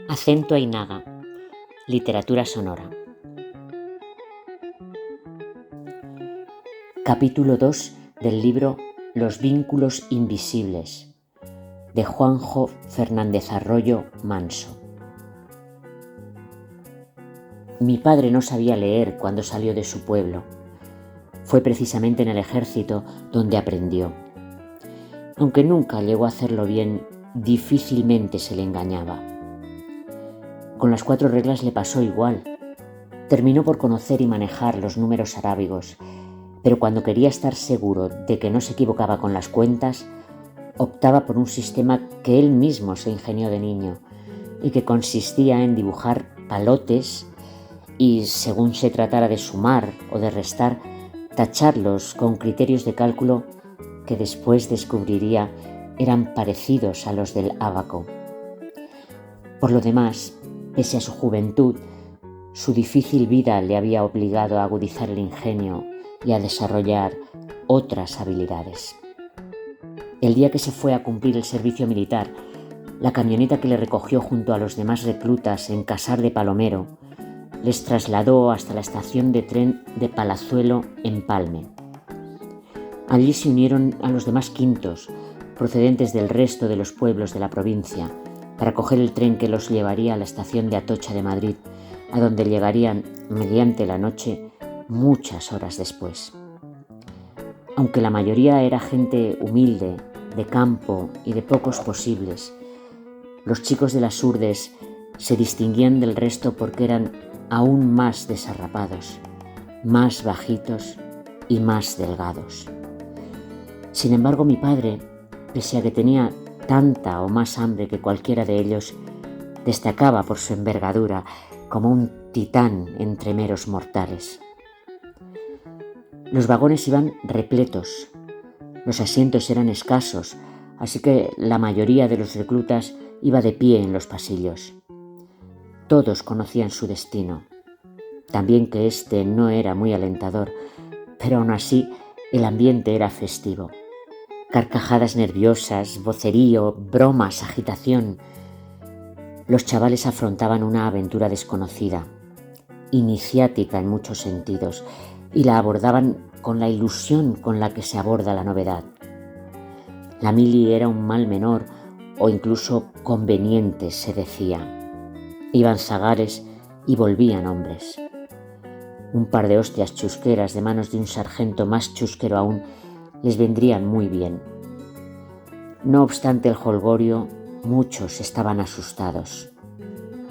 Acento Ainaga, literatura sonora. Capítulo 2 del libro Los vínculos invisibles, de Juanjo Fernández Arroyo Manso. Mi padre no sabía leer cuando salió de su pueblo. Fue precisamente en el ejército donde aprendió. Aunque nunca llegó a hacerlo bien, difícilmente se le engañaba. Con las 4 reglas le pasó igual. Terminó por conocer y manejar los números arábigos, pero cuando quería estar seguro de que no se equivocaba con las cuentas, optaba por un sistema que él mismo se ingenió de niño y que consistía en dibujar palotes y, según se tratara de sumar o de restar, tacharlos con criterios de cálculo que después descubriría eran parecidos a los del ábaco. Por lo demás, pese a su juventud, su difícil vida le había obligado a agudizar el ingenio y a desarrollar otras habilidades. El día que se fue a cumplir el servicio militar, la camioneta que le recogió junto a los demás reclutas en Casar de Palomero les trasladó hasta la estación de tren de Palazuelo en Palme. Allí se unieron a los demás quintos, procedentes del resto de los pueblos de la provincia, para coger el tren que los llevaría a la estación de Atocha de Madrid, a donde llegarían mediante la noche muchas horas después. Aunque la mayoría era gente humilde, de campo y de pocos posibles, los chicos de las Urdes se distinguían del resto porque eran aún más desarrapados, más bajitos y más delgados. Sin embargo, mi padre, pese a que tenía tanta o más hambre que cualquiera de ellos, destacaba por su envergadura como un titán entre meros mortales. Los vagones iban repletos, los asientos eran escasos, así que la mayoría de los reclutas iba de pie en los pasillos. Todos conocían su destino, también que este no era muy alentador, pero aún así el ambiente era festivo. Carcajadas nerviosas, vocerío, bromas, agitación. Los chavales afrontaban una aventura desconocida, iniciática en muchos sentidos, y la abordaban con la ilusión con la que se aborda la novedad. La mili era un mal menor o incluso conveniente, se decía. Iban zagares y volvían hombres. Un par de hostias chusqueras de manos de un sargento más chusquero aún les vendrían muy bien. No obstante el jolgorio, muchos estaban asustados,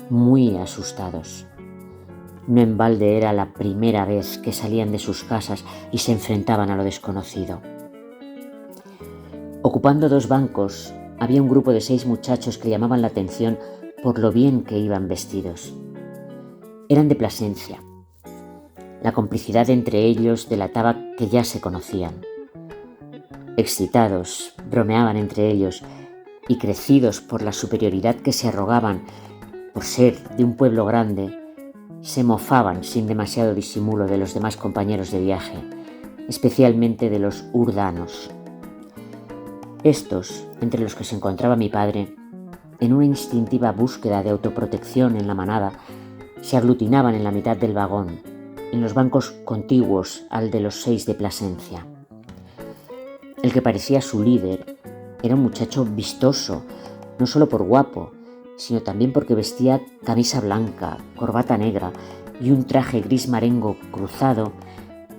muy asustados. No en balde era la primera vez que salían de sus casas y se enfrentaban a lo desconocido. Ocupando 2 bancos, había un grupo de 6 muchachos que llamaban la atención por lo bien que iban vestidos. Eran de Plasencia. La complicidad entre ellos delataba que ya se conocían. Excitados, bromeaban entre ellos y, crecidos por la superioridad que se arrogaban por ser de un pueblo grande, se mofaban sin demasiado disimulo de los demás compañeros de viaje, especialmente de los urdanos. Estos, entre los que se encontraba mi padre, en una instintiva búsqueda de autoprotección en la manada, se aglutinaban en la mitad del vagón, en los bancos contiguos al de los 6 de Plasencia. El que parecía su líder era un muchacho vistoso, no solo por guapo, sino también porque vestía camisa blanca, corbata negra y un traje gris marengo cruzado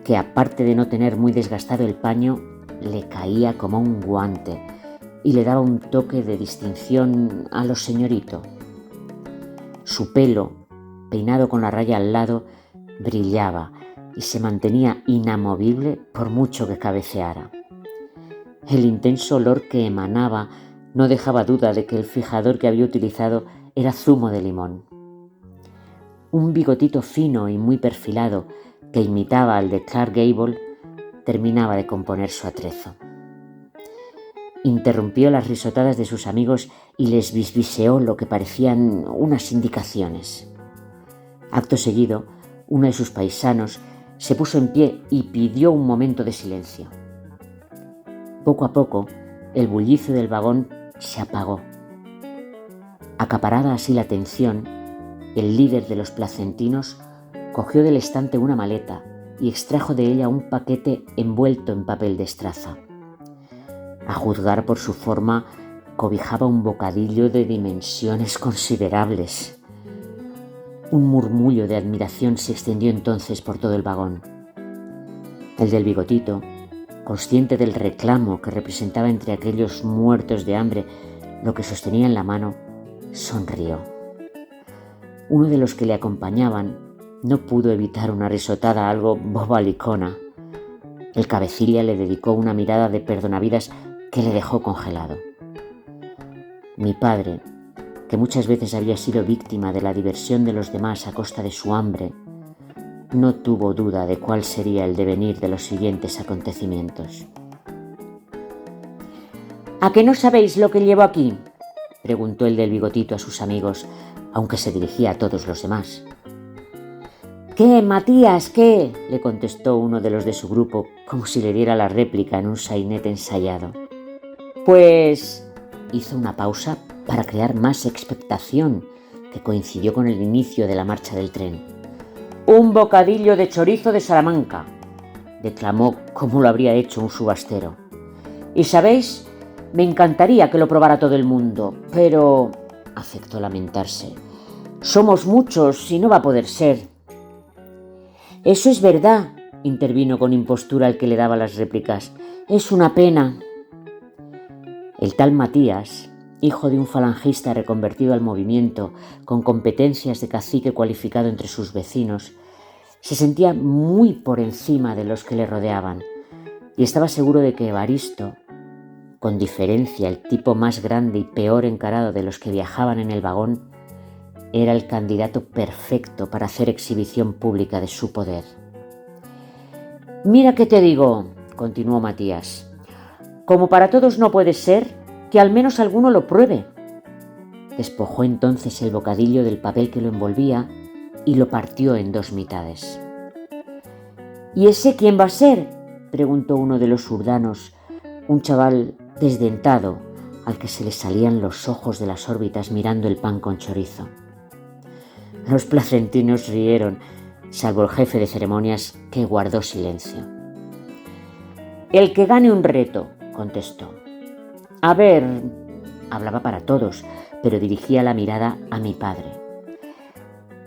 que, aparte de no tener muy desgastado el paño, le caía como un guante y le daba un toque de distinción a lo señorito. Su pelo, peinado con la raya al lado, brillaba y se mantenía inamovible por mucho que cabeceara. El intenso olor que emanaba no dejaba duda de que el fijador que había utilizado era zumo de limón. Un bigotito fino y muy perfilado, que imitaba al de Clark Gable, terminaba de componer su atrezo. Interrumpió las risotadas de sus amigos y les bisbiseó lo que parecían unas indicaciones. Acto seguido, uno de sus paisanos se puso en pie y pidió un momento de silencio. Poco a poco, el bullicio del vagón se apagó. Acaparada así la atención, el líder de los placentinos cogió del estante una maleta y extrajo de ella un paquete envuelto en papel de estraza. A juzgar por su forma, cobijaba un bocadillo de dimensiones considerables. Un murmullo de admiración se extendió entonces por todo el vagón. El del bigotito, consciente del reclamo que representaba entre aquellos muertos de hambre lo que sostenía en la mano, sonrió. Uno de los que le acompañaban no pudo evitar una risotada algo bobalicona. El cabecilla le dedicó una mirada de perdonavidas que le dejó congelado. Mi padre, que muchas veces había sido víctima de la diversión de los demás a costa de su hambre, no tuvo duda de cuál sería el devenir de los siguientes acontecimientos. «¿A qué no sabéis lo que llevo aquí?», preguntó el del bigotito a sus amigos, aunque se dirigía a todos los demás. «¿Qué, Matías, qué?», le contestó uno de los de su grupo, como si le diera la réplica en un sainete ensayado. «Pues…», hizo una pausa para crear más expectación, que coincidió con el inicio de la marcha del tren. «Un bocadillo de chorizo de Salamanca», declamó como lo habría hecho un subastero. «Y sabéis, me encantaría que lo probara todo el mundo, pero…», afectó lamentarse, «somos muchos y no va a poder ser». «Eso es verdad», intervino con impostura el que le daba las réplicas. «Es una pena». El tal Matías, hijo de un falangista reconvertido al movimiento, con competencias de cacique cualificado entre sus vecinos, se sentía muy por encima de los que le rodeaban y estaba seguro de que Evaristo, con diferencia el tipo más grande y peor encarado de los que viajaban en el vagón, era el candidato perfecto para hacer exhibición pública de su poder. «Mira qué te digo», continuó Matías, «como para todos no puede ser, que al menos alguno lo pruebe». Despojó entonces el bocadillo del papel que lo envolvía y lo partió en dos mitades. «¿Y ese quién va a ser?», preguntó uno de los urdanos, un chaval desdentado al que se le salían los ojos de las órbitas mirando el pan con chorizo. Los placentinos rieron, salvo el jefe de ceremonias, que guardó silencio. «El que gane un reto», contestó. «A ver…», hablaba para todos, pero dirigía la mirada a mi padre.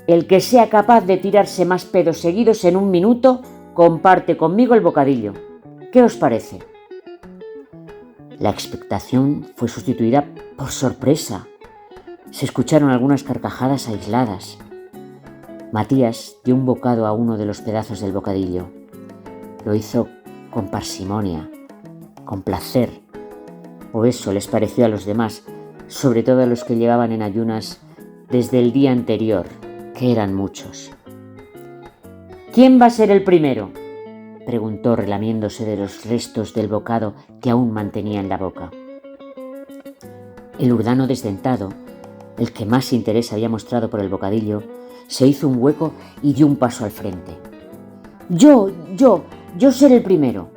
«El que sea capaz de tirarse más pedos seguidos en un minuto, comparte conmigo el bocadillo. ¿Qué os parece?». La expectación fue sustituida por sorpresa. Se escucharon algunas carcajadas aisladas. Matías dio un bocado a uno de los pedazos del bocadillo. Lo hizo con parsimonia, con placer, o eso les pareció a los demás, sobre todo a los que llevaban en ayunas desde el día anterior, que eran muchos. «¿Quién va a ser el primero?», preguntó relamiéndose de los restos del bocado que aún mantenía en la boca. El urdano desdentado, el que más interés había mostrado por el bocadillo, se hizo un hueco y dio un paso al frente. Yo seré el primero»,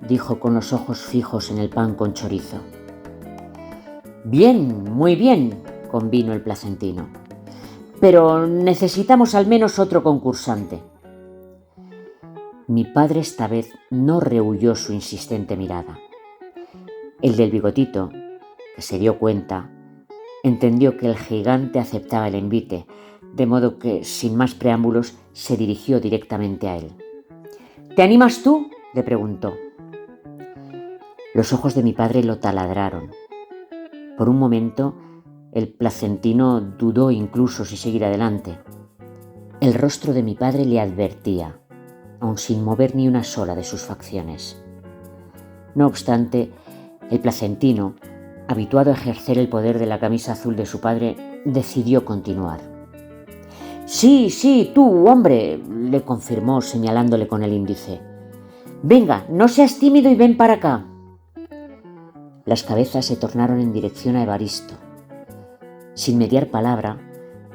dijo con los ojos fijos en el pan con chorizo. «Bien, muy bien», convino el placentino, «pero necesitamos al menos otro concursante». Mi padre esta vez no rehuyó su insistente mirada. El del bigotito, que se dio cuenta, entendió que el gigante aceptaba el envite, de modo que, sin más preámbulos, se dirigió directamente a él. «¿Te animas tú?», le preguntó. Los ojos de mi padre lo taladraron. Por un momento, el placentino dudó incluso si seguir adelante. El rostro de mi padre le advertía, aun sin mover ni una sola de sus facciones. No obstante, el placentino, habituado a ejercer el poder de la camisa azul de su padre, decidió continuar. Sí, tú, hombre», le confirmó señalándole con el índice. «Venga, no seas tímido y ven para acá». Las cabezas se tornaron en dirección a Evaristo. Sin mediar palabra,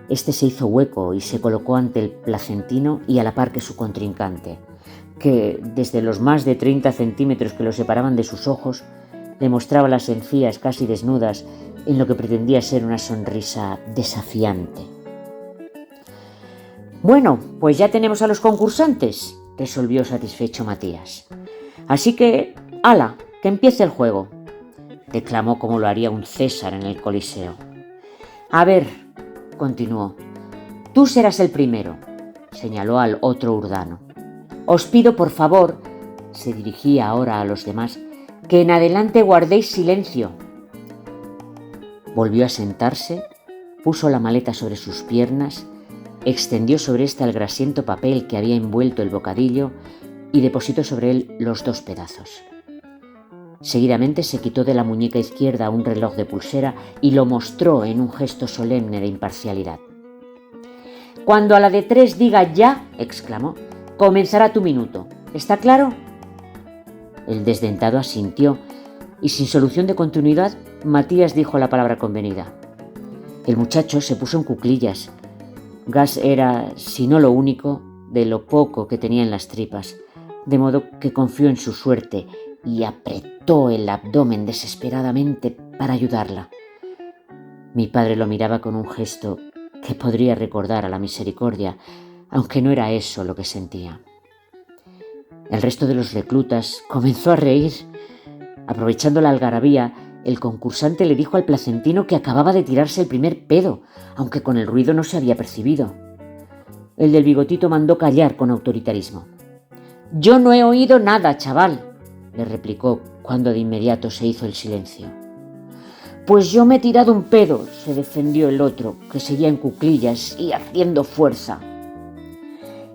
este se hizo hueco y se colocó ante el placentino y a la par que su contrincante, que, desde los más de 30 centímetros que lo separaban de sus ojos, le mostraba las encías casi desnudas en lo que pretendía ser una sonrisa desafiante. «Bueno, pues ya tenemos a los concursantes», resolvió satisfecho Matías. «Así que, ¡hala!, que empiece el juego», declamó como lo haría un César en el Coliseo. «A ver», continuó, «tú serás el primero», señaló al otro urdano. «Os pido, por favor», se dirigía ahora a los demás, «que en adelante guardéis silencio». Volvió a sentarse, puso la maleta sobre sus piernas, extendió sobre ésta el grasiento papel que había envuelto el bocadillo y depositó sobre él los 2 pedazos. Seguidamente se quitó de la muñeca izquierda un reloj de pulsera y lo mostró en un gesto solemne de imparcialidad. «Cuando a la de 3 diga ya», exclamó, «comenzará tu minuto. ¿Está claro?». El desdentado asintió y, sin solución de continuidad, Matías dijo la palabra convenida. El muchacho se puso en cuclillas. Gas era, si no lo único, de lo poco que tenía en las tripas, de modo que confió en su suerte y apretó el abdomen desesperadamente para ayudarla. Mi padre lo miraba con un gesto que podría recordar a la misericordia, aunque no era eso lo que sentía. El resto de los reclutas comenzó a reír. Aprovechando la algarabía, el concursante le dijo al placentino que acababa de tirarse el primer pedo, aunque con el ruido no se había percibido. El del bigotito mandó callar con autoritarismo. «Yo no he oído nada, chaval», le replicó cuando de inmediato se hizo el silencio. «Pues yo me he tirado un pedo», se defendió el otro, que seguía en cuclillas y haciendo fuerza.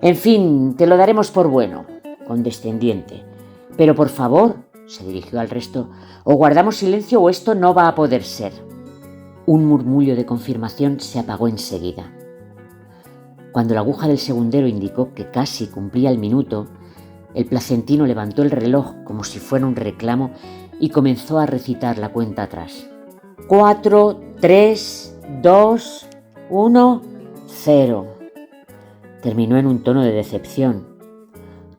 «En fin, te lo daremos por bueno», condescendiente. «Pero por favor», se dirigió al resto, «o guardamos silencio o esto no va a poder ser». Un murmullo de confirmación se apagó enseguida. Cuando la aguja del segundero indicó que casi cumplía el minuto, el placentino levantó el reloj como si fuera un reclamo y comenzó a recitar la cuenta atrás. 4, 3, 2, 1, 0. Terminó en un tono de decepción.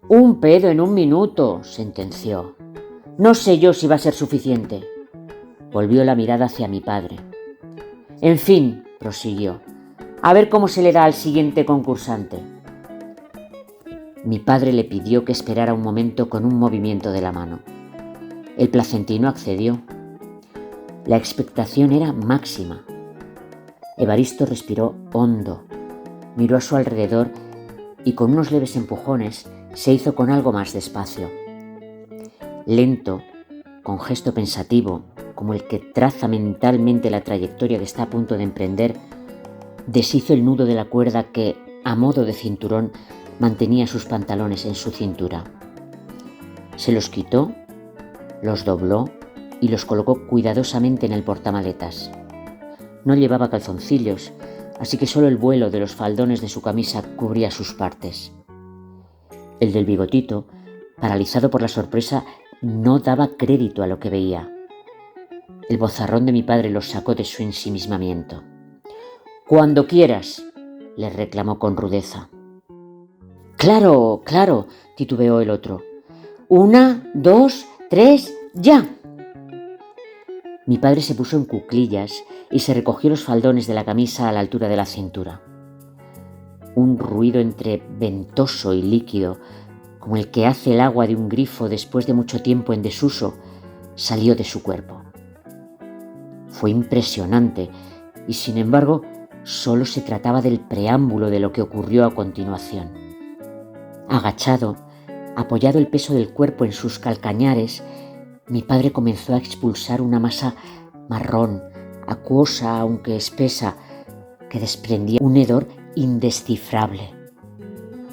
«Un pedo en un minuto», sentenció. «No sé yo si va a ser suficiente». Volvió la mirada hacia mi padre. «En fin», prosiguió, «a ver cómo se le da al siguiente concursante». Mi padre le pidió que esperara un momento con un movimiento de la mano. El placentino accedió. La expectación era máxima. Evaristo respiró hondo, miró a su alrededor y con unos leves empujones se hizo con algo más despacio. Lento, con gesto pensativo, como el que traza mentalmente la trayectoria que está a punto de emprender, deshizo el nudo de la cuerda que, a modo de cinturón, mantenía sus pantalones en su cintura. Se los quitó, los dobló y los colocó cuidadosamente en el portamaletas. No llevaba calzoncillos, así que solo el vuelo de los faldones de su camisa cubría sus partes. El del bigotito, paralizado por la sorpresa, no daba crédito a lo que veía. El bozarrón de mi padre los sacó de su ensimismamiento. «Cuando quieras», le reclamó con rudeza. «Claro, claro», titubeó el otro. «1, 2, 3, ya». Mi padre se puso en cuclillas y se recogió los faldones de la camisa a la altura de la cintura. Un ruido entre ventoso y líquido, como el que hace el agua de un grifo después de mucho tiempo en desuso, salió de su cuerpo. Fue impresionante y, sin embargo, solo se trataba del preámbulo de lo que ocurrió a continuación. Agachado, apoyado el peso del cuerpo en sus calcañares, mi padre comenzó a expulsar una masa marrón, acuosa aunque espesa, que desprendía un hedor indescifrable.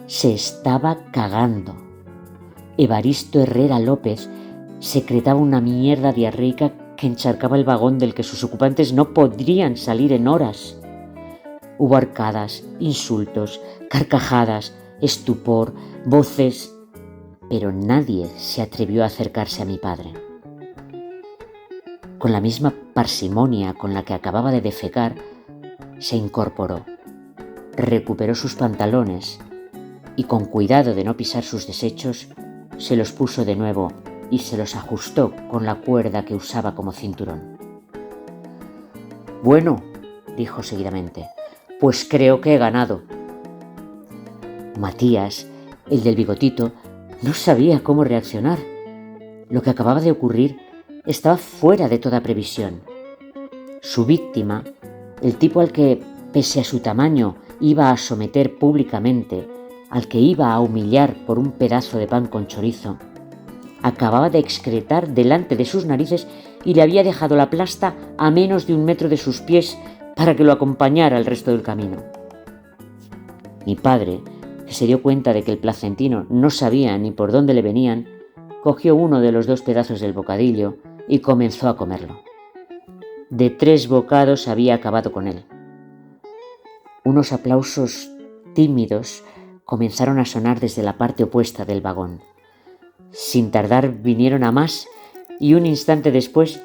Se estaba cagando. Evaristo Herrera López secretaba una mierda diarreica que encharcaba el vagón del que sus ocupantes no podrían salir en horas. Hubo arcadas, insultos, carcajadas, estupor, voces, pero nadie se atrevió a acercarse a mi padre. Con la misma parsimonia con la que acababa de defecar, se incorporó, recuperó sus pantalones y, con cuidado de no pisar sus desechos, se los puso de nuevo y se los ajustó con la cuerda que usaba como cinturón. Bueno, dijo seguidamente, pues creo que he ganado. Matías, el del bigotito, no sabía cómo reaccionar. Lo que acababa de ocurrir estaba fuera de toda previsión. Su víctima, el tipo al que, pese a su tamaño, iba a someter públicamente, al que iba a humillar por un pedazo de pan con chorizo, acababa de excretar delante de sus narices y le había dejado la plasta a menos de 1 metro de sus pies para que lo acompañara el resto del camino. Mi padre, que se dio cuenta de que el placentino no sabía ni por dónde le venían, cogió uno de los 2 pedazos del bocadillo y comenzó a comerlo. De 3 bocados había acabado con él. Unos aplausos tímidos comenzaron a sonar desde la parte opuesta del vagón. Sin tardar vinieron a más y un instante después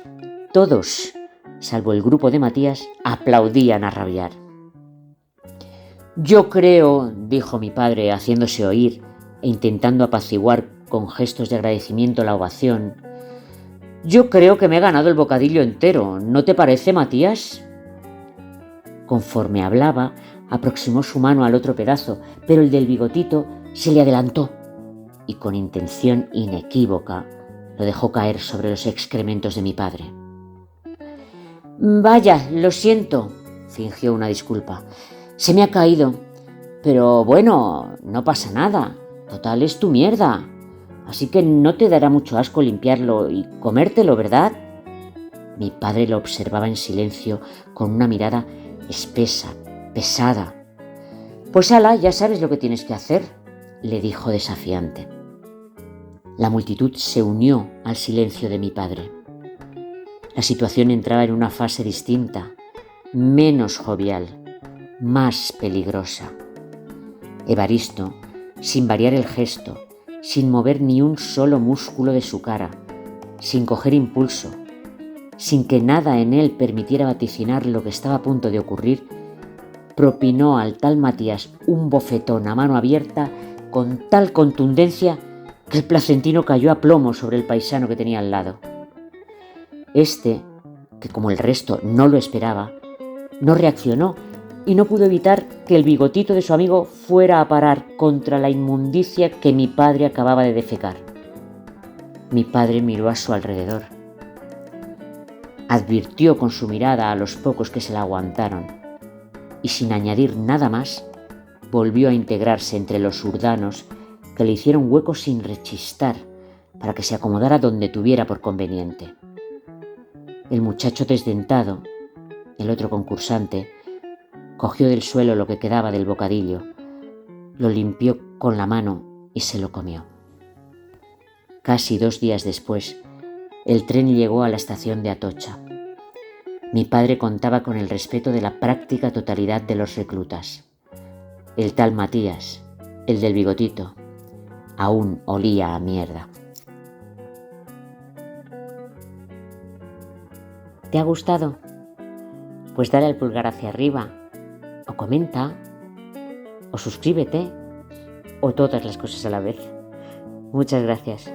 todos, salvo el grupo de Matías, aplaudían a rabiar. Yo creo, dijo mi padre haciéndose oír e intentando apaciguar con gestos de agradecimiento la ovación, yo creo que me he ganado el bocadillo entero, ¿no te parece, Matías? Conforme hablaba, aproximó su mano al otro pedazo, pero el del bigotito se le adelantó y con intención inequívoca lo dejó caer sobre los excrementos de mi padre. Vaya, lo siento, fingió una disculpa. Se me ha caído. Pero bueno, no pasa nada. Total, es tu mierda. Así que no te dará mucho asco limpiarlo y comértelo, ¿verdad? Mi padre lo observaba en silencio con una mirada espesa, pesada. Pues ala, ya sabes lo que tienes que hacer, le dijo desafiante. La multitud se unió al silencio de mi padre. La situación entraba en una fase distinta, menos jovial, más peligrosa. Evaristo, sin variar el gesto, sin mover ni un solo músculo de su cara, sin coger impulso, sin que nada en él permitiera vaticinar lo que estaba a punto de ocurrir, propinó al tal Matías un bofetón a mano abierta con tal contundencia que el placentino cayó a plomo sobre el paisano que tenía al lado. Este, que como el resto no lo esperaba, no reaccionó y no pudo evitar que el bigotito de su amigo fuera a parar contra la inmundicia que mi padre acababa de defecar. Mi padre miró a su alrededor. Advirtió con su mirada a los pocos que se la aguantaron y sin añadir nada más, volvió a integrarse entre los urdanos que le hicieron hueco sin rechistar para que se acomodara donde tuviera por conveniente. El muchacho desdentado, el otro concursante, cogió del suelo lo que quedaba del bocadillo, lo limpió con la mano y se lo comió. Casi 2 días después, el tren llegó a la estación de Atocha. Mi padre contaba con el respeto de la práctica totalidad de los reclutas. El tal Matías, el del bigotito, aún olía a mierda. ¿Te ha gustado? Pues dale al pulgar hacia arriba, o comenta, o suscríbete, o todas las cosas a la vez. Muchas gracias.